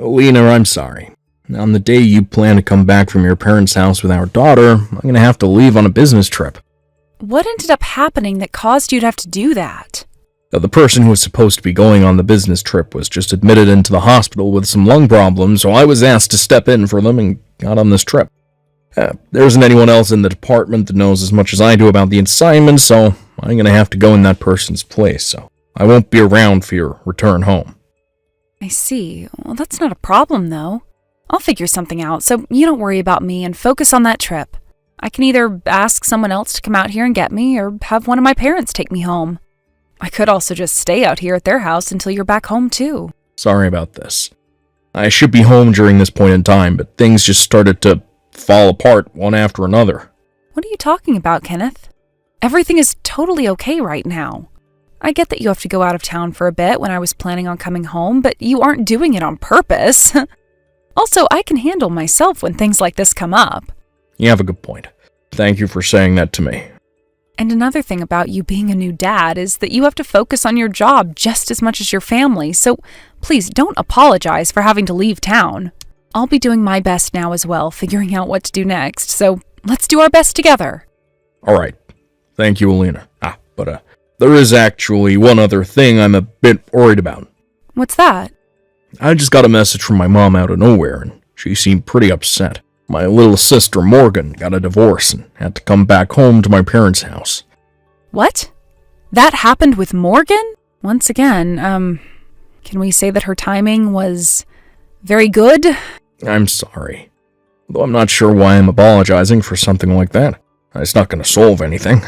Lena, I'm sorry. On the day you plan to come back from your parents' house with our daughter, I'm going to have to leave on a business trip. What ended up happening that caused you to have to do that? The person who was supposed to be going on the business trip was just admitted into the hospital with some lung problems, so I was asked to step in for them and got on this trip. There isn't anyone else in the department that knows as much as I do about the assignment, so I'm going to have to go in that person's place, so I won't be around for your return home. I see. Well, that's not a problem, though. I'll figure something out, so you don't worry about me and focus on that trip. I can either ask someone else to come out here and get me, or have one of my parents take me home. I could also just stay out here at their house until you're back home, too. Sorry about this. I should be home during this point in time, but things just started to fall apart one after another. What are you talking about, Kenneth? Everything is totally okay right now. I get that you have to go out of town for a bit when I was planning on coming home, but you aren't doing it on purpose. Also, I can handle myself when things like this come up. You have a good point. Thank you for saying that to me. And another thing about you being a new dad is that you have to focus on your job just as much as your family, so please don't apologize for having to leave town. I'll be doing my best now as well, figuring out what to do next, so let's do our best together. All right. Thank you, Alina. But there is actually one other thing I'm a bit worried about. What's that? I just got a message from my mom out of nowhere, and she seemed pretty upset. My little sister Morgan got a divorce and had to come back home to my parents' house. What? That happened with Morgan? Once again, can we say that her timing was very good? I'm sorry. Though I'm not sure why I'm apologizing for something like that. It's not going to solve anything.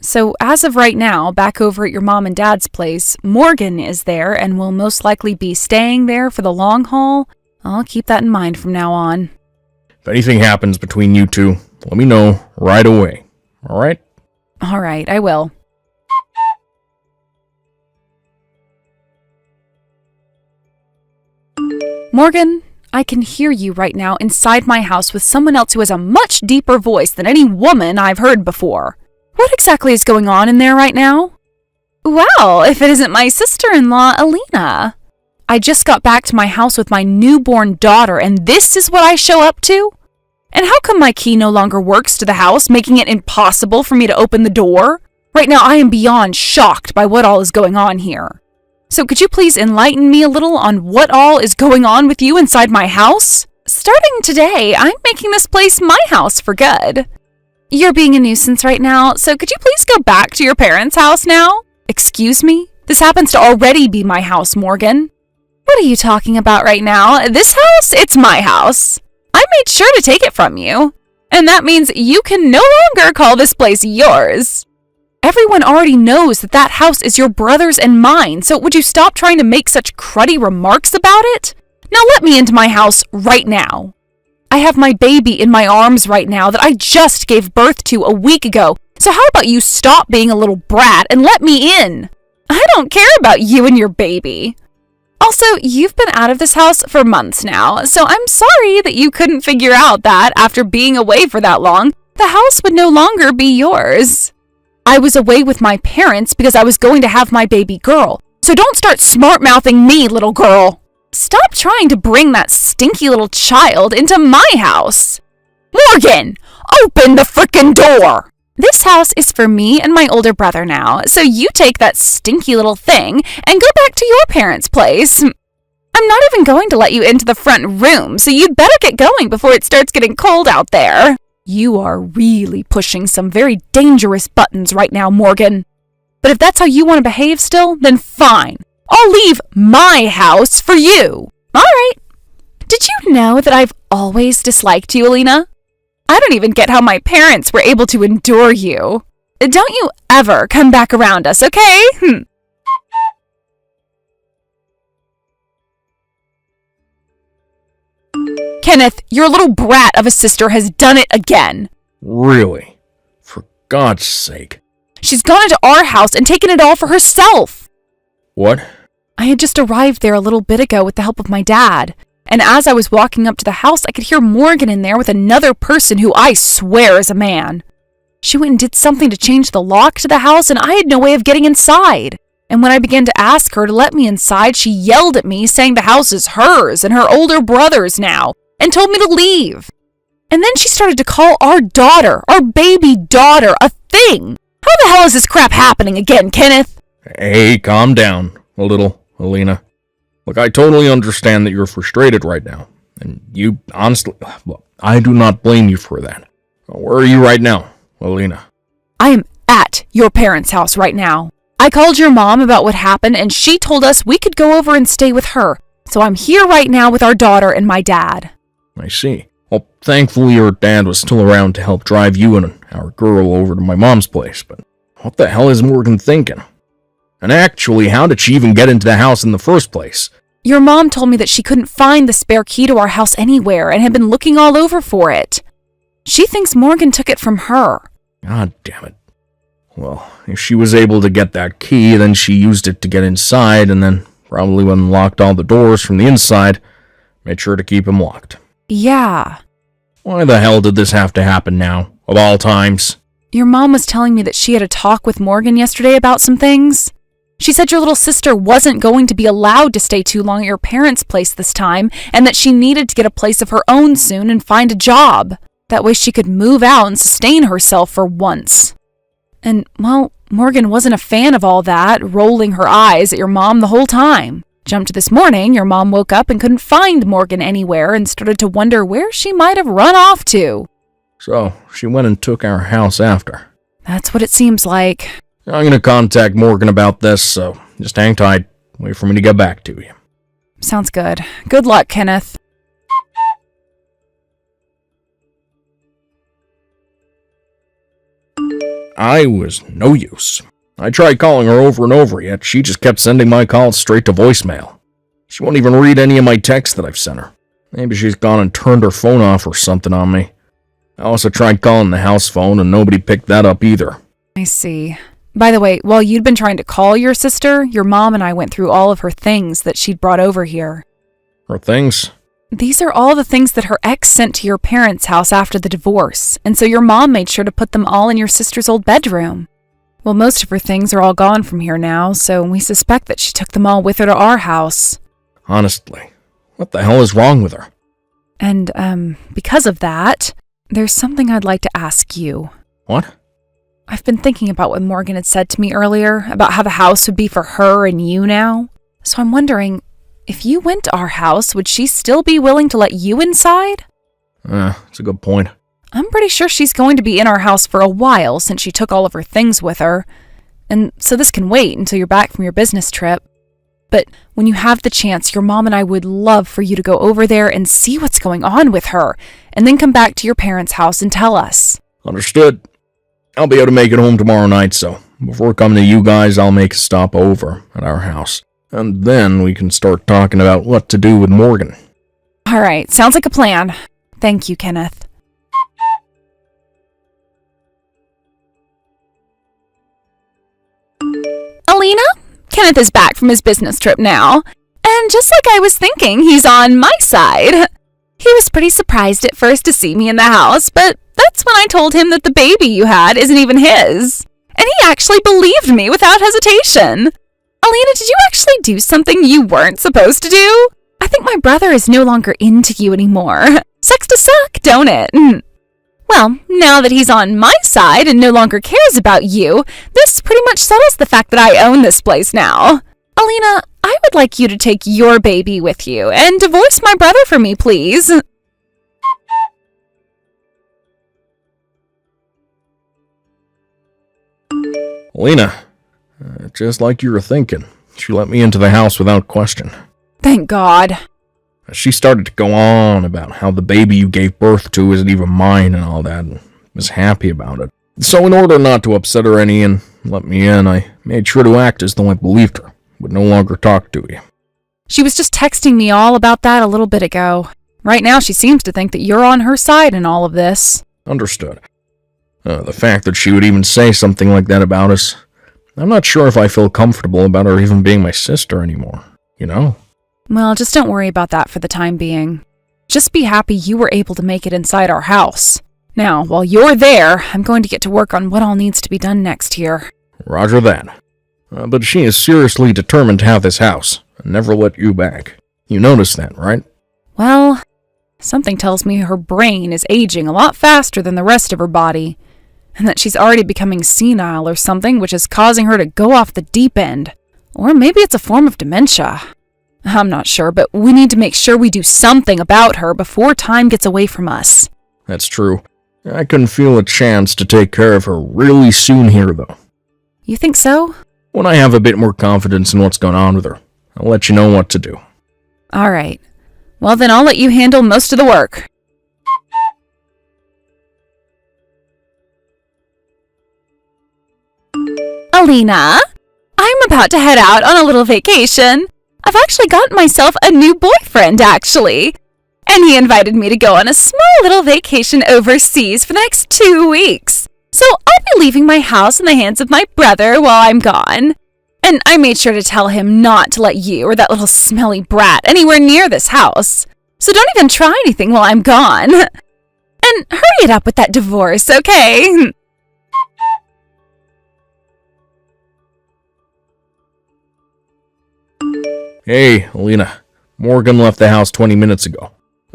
So, as of right now, back over at your mom and dad's place, Morgan is there and will most likely be staying there for the long haul. I'll keep that in mind from now on. If anything happens between you two, let me know right away. All right? All right, I will. Morgan, I can hear you right now inside my house with someone else who has a much deeper voice than any woman I've heard before. What exactly is going on in there right now? Well, if it isn't my sister-in-law, Alina. I just got back to my house with my newborn daughter, and this is what I show up to? And how come my key no longer works to the house, making it impossible for me to open the door? Right now, I am beyond shocked by what all is going on here. So could you please enlighten me a little on what all is going on with you inside my house? Starting today, I'm making this place my house for good. You're being a nuisance right now, so could you please go back to your parents' house now? Excuse me? This happens to already be my house, Morgan. What are you talking about right now? This house? It's my house. I made sure to take it from you. And that means you can no longer call this place yours. Everyone already knows that that house is your brother's and mine, so would you stop trying to make such cruddy remarks about it? Now let me into my house right now. I have my baby in my arms right now that I just gave birth to a week ago, so how about you stop being a little brat and let me in? I don't care about you and your baby. Also, you've been out of this house for months now, so I'm sorry that you couldn't figure out that after being away for that long, the house would no longer be yours. I was away with my parents because I was going to have my baby girl, so don't start smart-mouthing me, little girl. Stop trying to bring that stinky little child into my house. Morgan, open the frickin' door! This house is for me and my older brother now, so you take that stinky little thing and go back to your parents' place. I'm not even going to let you into the front room, so you'd better get going before it starts getting cold out there. You are really pushing some very dangerous buttons right now, Morgan. But if that's how you want to behave still, then fine. I'll leave my house for you. All right. Did you know that I've always disliked you, Alina? I don't even get how my parents were able to endure you. Don't you ever come back around us, okay? Kenneth, your little brat of a sister has done it again. Really? For God's sake. She's gone into our house and taken it all for herself. What? I had just arrived there a little bit ago with the help of my dad. And as I was walking up to the house, I could hear Morgan in there with another person who I swear is a man. She went and did something to change the lock to the house, and I had no way of getting inside. And when I began to ask her to let me inside, she yelled at me, saying the house is hers and her older brother's now, and told me to leave. And then she started to call our daughter, our baby daughter, a thing. How the hell is this crap happening again, Kenneth? Hey, calm down a little, Alina. Look, I totally understand that you're frustrated right now. And you, honestly, look, I do not blame you for that. Where are you right now, Alina? I am at your parents' house right now. I called your mom about what happened, and she told us we could go over and stay with her. So I'm here right now with our daughter and my dad. I see. Well, thankfully your dad was still around to help drive you and our girl over to my mom's place, but what the hell is Morgan thinking? And actually, how did she even get into the house in the first place? Your mom told me that she couldn't find the spare key to our house anywhere and had been looking all over for it. She thinks Morgan took it from her. God damn it. Well, if she was able to get that key, then she used it to get inside, and then probably unlocked all the doors from the inside, made sure to keep them locked. Yeah. Why the hell did this have to happen now, of all times? Your mom was telling me that she had a talk with Morgan yesterday about some things. She said your little sister wasn't going to be allowed to stay too long at your parents' place this time, and that she needed to get a place of her own soon and find a job. That way she could move out and sustain herself for once. And, well, Morgan wasn't a fan of all that, rolling her eyes at your mom the whole time. Jumped to this morning, your mom woke up and couldn't find Morgan anywhere and started to wonder where she might have run off to. So, she went and took our house after. That's what it seems like. I'm going to contact Morgan about this, so just hang tight. Wait for me to get back to you. Sounds good. Good luck, Kenneth. I was no use. I tried calling her over and over, yet she just kept sending my calls straight to voicemail. She won't even read any of my texts that I've sent her. Maybe she's gone and turned her phone off or something on me. I also tried calling the house phone, and nobody picked that up either. I see. By the way, while you'd been trying to call your sister, your mom and I went through all of her things that she'd brought over here. Her things? These are all the things that her ex sent to your parents' house after the divorce, and so your mom made sure to put them all in your sister's old bedroom. Well, most of her things are all gone from here now, so we suspect that she took them all with her to our house. Honestly, what the hell is wrong with her? And, because of that, there's something I'd like to ask you. What? I've been thinking about what Morgan had said to me earlier, about how the house would be for her and you now. So I'm wondering, if you went to our house, would she still be willing to let you inside? That's a good point. I'm pretty sure she's going to be in our house for a while since she took all of her things with her. And so this can wait until you're back from your business trip. But when you have the chance, your mom and I would love for you to go over there and see what's going on with her, and then come back to your parents' house and tell us. Understood. I'll be able to make it home tomorrow night, so before coming to you guys, I'll make a stop over at our house. And then we can start talking about what to do with Morgan. All right, sounds like a plan. Thank you, Kenneth. Alina? Kenneth is back from his business trip now. And just like I was thinking, he's on my side. He was pretty surprised at first to see me in the house, but that's when I told him that the baby you had isn't even his. And he actually believed me without hesitation. Alina, did you actually do something you weren't supposed to do? I think my brother is no longer into you anymore. Sucks to suck, don't it? Well, now that he's on my side and no longer cares about you, this pretty much settles the fact that I own this place now. Alina, I would like you to take your baby with you and divorce my brother for me, please. Alina, just like you were thinking, she let me into the house without question. Thank God. She started to go on about how the baby you gave birth to isn't even mine and all that, and was happy about it. So in order not to upset her any and let me in, I made sure to act as though I believed her, would no longer talk to you. She was just texting me all about that a little bit ago. Right now she seems to think that you're on her side in all of this. Understood. The fact that she would even say something like that about us, I'm not sure if I feel comfortable about her even being my sister anymore, you know? Well, just don't worry about that for the time being. Just be happy you were able to make it inside our house. Now, while you're there, I'm going to get to work on what all needs to be done next here. Roger that. But she is seriously determined to have this house and never let you back. You noticed that, right? Well, something tells me her brain is aging a lot faster than the rest of her body, and that she's already becoming senile or something, which is causing her to go off the deep end. Or maybe it's a form of dementia. I'm not sure, but we need to make sure we do something about her before time gets away from us. That's true. I can feel a chance to take care of her really soon here, though. You think so? When I have a bit more confidence in what's going on with her, I'll let you know what to do. All right. Well, then I'll let you handle most of the work. Alina, I'm about to head out on a little vacation. I've actually gotten myself a new boyfriend, actually. And he invited me to go on a small little vacation overseas for the next 2 weeks. So I'll be leaving my house in the hands of my brother while I'm gone. And I made sure to tell him not to let you or that little smelly brat anywhere near this house. So don't even try anything while I'm gone. And hurry it up with that divorce, okay? Hey, Alina. Morgan left the house 20 minutes ago.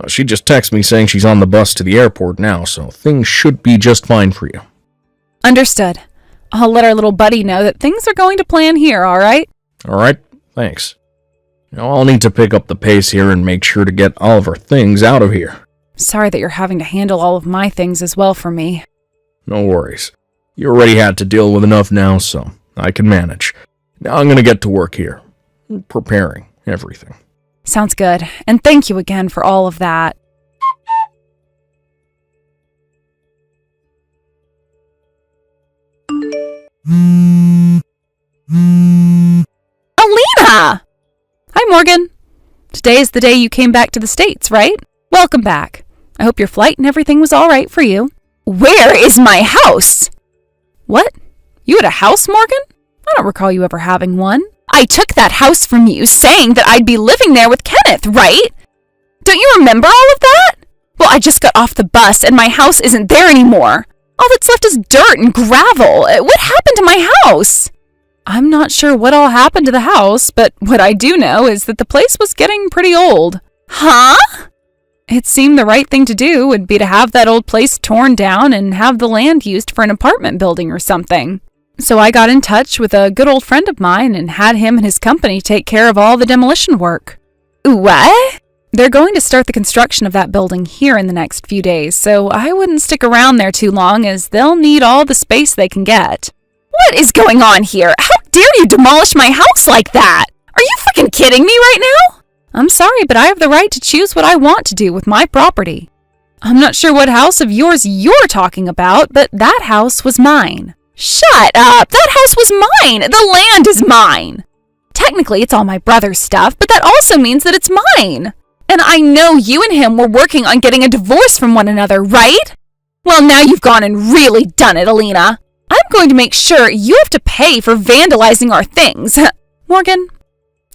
She just texted me saying she's on the bus to the airport now, so things should be just fine for you. Understood. I'll let our little buddy know that things are going to plan here, all right? All right, thanks. Now I'll need to pick up the pace here and make sure to get all of our things out of here. Sorry that you're having to handle all of my things as well for me. No worries. You already had to deal with enough now, so I can manage. Now I'm gonna get to work here. Preparing everything. Sounds good. And thank you again for all of that. Alina! Hi, Morgan. Today is the day you came back to the States, right? Welcome back. I hope your flight and everything was all right for you. Where is my house? What? You had a house, Morgan? I don't recall you ever having one. I took that house from you saying that I'd be living there with Kenneth, right? Don't you remember all of that? Well, I just got off the bus and my house isn't there anymore. All that's left is dirt and gravel. What happened to my house? I'm not sure what all happened to the house, but what I do know is that the place was getting pretty old. Huh? It seemed the right thing to do would be to have that old place torn down and have the land used for an apartment building or something. So I got in touch with a good old friend of mine and had him and his company take care of all the demolition work. What? They're going to start the construction of that building here in the next few days, so I wouldn't stick around there too long as they'll need all the space they can get. What is going on here? How dare you demolish my house like that? Are you freaking kidding me right now? I'm sorry, but I have the right to choose what I want to do with my property. I'm not sure what house of yours you're talking about, but that house was mine. Shut up! That house was mine! The land is mine! Technically, it's all my brother's stuff, but that also means that it's mine. And I know you and him were working on getting a divorce from one another, right? Well, now you've gone and really done it, Alina. I'm going to make sure you have to pay for vandalizing our things. Morgan,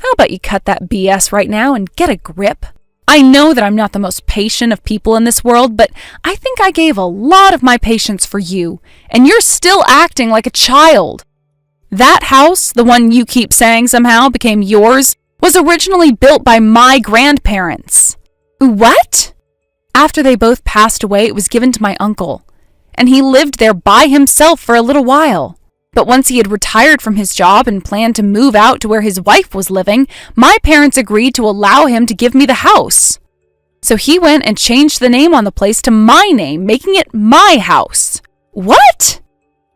how about you cut that BS right now and get a grip? I know that I'm not the most patient of people in this world, but I think I gave a lot of my patience for you, and you're still acting like a child. That house, the one you keep saying somehow became yours, was originally built by my grandparents. What? After they both passed away, it was given to my uncle, and he lived there by himself for a little while. But once he had retired from his job and planned to move out to where his wife was living, my parents agreed to allow him to give me the house. So he went and changed the name on the place to my name, making it my house. What?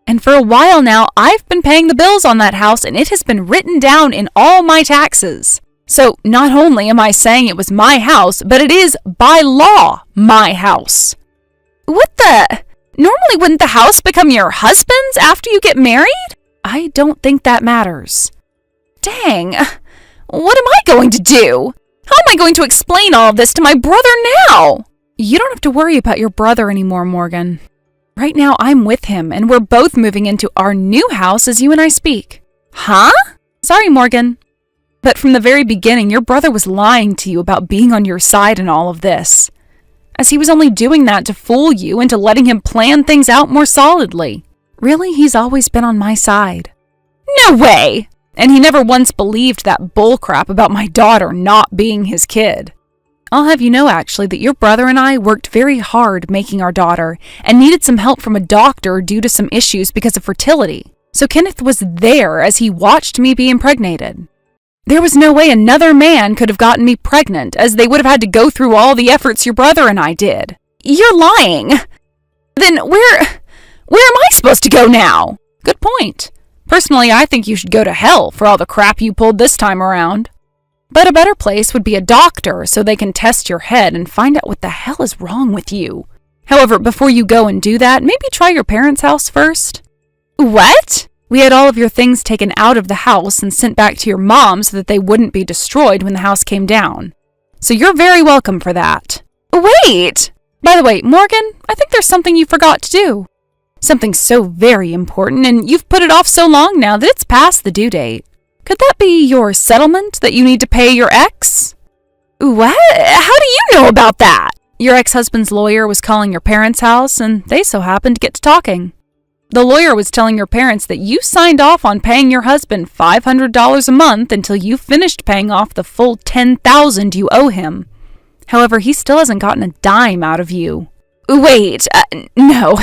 And for a while now, I've been paying the bills on that house, and it has been written down in all my taxes. So not only am I saying it was my house, but it is, by law, my house. What the? Normally, wouldn't the house become your husband's after you get married? I don't think that matters. Dang, what am I going to do? How am I going to explain all of this to my brother now? You don't have to worry about your brother anymore, Morgan. Right now, I'm with him, and we're both moving into our new house as you and I speak. Huh? Sorry, Morgan. But from the very beginning, your brother was lying to you about being on your side in all of this, as he was only doing that to fool you into letting him plan things out more solidly. Really, he's always been on my side. No way! And he never once believed that bullcrap about my daughter not being his kid. I'll have you know, actually, that your brother and I worked very hard making our daughter and needed some help from a doctor due to some issues because of fertility. So Kenneth was there as he watched me be impregnated. There was no way another man could have gotten me pregnant, as they would have had to go through all the efforts your brother and I did. You're lying! Then where am I supposed to go now? Good point. Personally, I think you should go to hell for all the crap you pulled this time around. But a better place would be a doctor so they can test your head and find out what the hell is wrong with you. However, before you go and do that, maybe try your parents' house first. What? We had all of your things taken out of the house and sent back to your mom so that they wouldn't be destroyed when the house came down. So you're very welcome for that. Wait! By the way, Morgan, I think there's something you forgot to do. Something so very important, and you've put it off so long now that it's past the due date. Could that be your settlement that you need to pay your ex? What? How do you know about that? Your ex-husband's lawyer was calling your parents' house, and they so happened to get to talking. The lawyer was telling your parents that you signed off on paying your husband $500 a month until you finished paying off the full $10,000 you owe him. However, he still hasn't gotten a dime out of you. Wait, no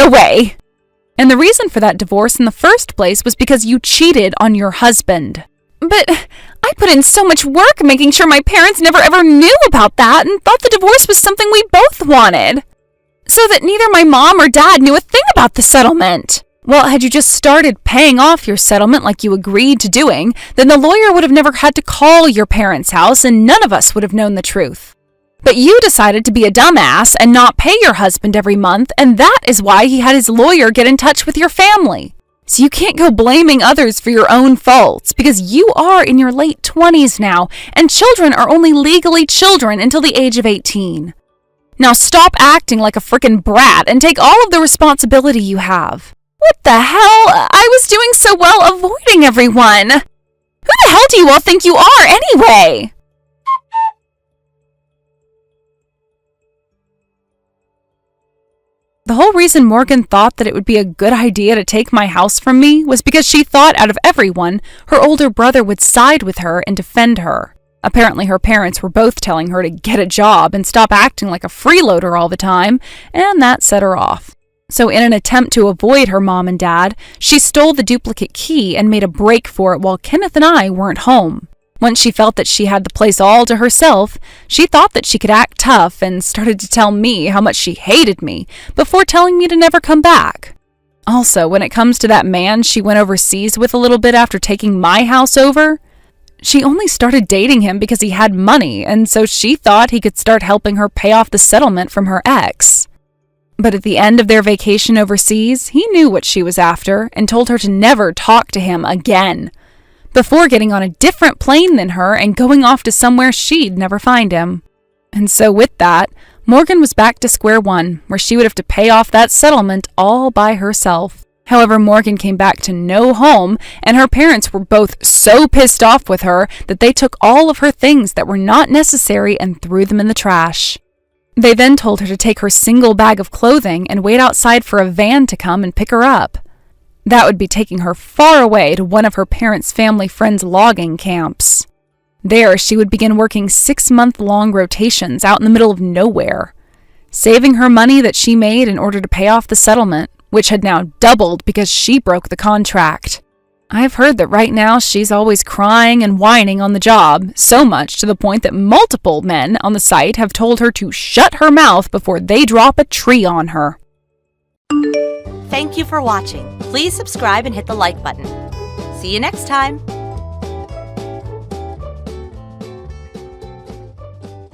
way. And the reason for that divorce in the first place was because you cheated on your husband. But I put in so much work making sure my parents never ever knew about that and thought the divorce was something we both wanted. So that neither my mom or dad knew a thing about the settlement. Well, had you just started paying off your settlement like you agreed to doing, then the lawyer would have never had to call your parents' house and none of us would have known the truth. But you decided to be a dumbass and not pay your husband every month, and that is why he had his lawyer get in touch with your family. So you can't go blaming others for your own faults, because you are in your late 20s now, and children are only legally children until the age of 18. Now stop acting like a frickin' brat and take all of the responsibility you have. What the hell? I was doing so well avoiding everyone. Who the hell do you all think you are anyway? The whole reason Morgan thought that it would be a good idea to take my house from me was because she thought out of everyone, her older brother would side with her and defend her. Apparently her parents were both telling her to get a job and stop acting like a freeloader all the time, and that set her off. So in an attempt to avoid her mom and dad, she stole the duplicate key and made a break for it while Kenneth and I weren't home. Once she felt that she had the place all to herself, she thought that she could act tough and started to tell me how much she hated me before telling me to never come back. Also, when it comes to that man she went overseas with a little bit after taking my house over, she only started dating him because he had money, and so she thought he could start helping her pay off the settlement from her ex. But at the end of their vacation overseas, he knew what she was after and told her to never talk to him again, before getting on a different plane than her and going off to somewhere she'd never find him. And so with that, Morgan was back to square one, where she would have to pay off that settlement all by herself. However, Morgan came back to no home, and her parents were both so pissed off with her that they took all of her things that were not necessary and threw them in the trash. They then told her to take her single bag of clothing and wait outside for a van to come and pick her up. That would be taking her far away to one of her parents' family friends' logging camps. There, she would begin working 6-month-long rotations out in the middle of nowhere, saving her money that she made in order to pay off the settlement, which had now doubled because she broke the contract. I've heard that right now she's always crying and whining on the job, so much to the point that multiple men on the site have told her to shut her mouth before they drop a tree on her. Thank you for watching. Please subscribe and hit the like button. See you next time.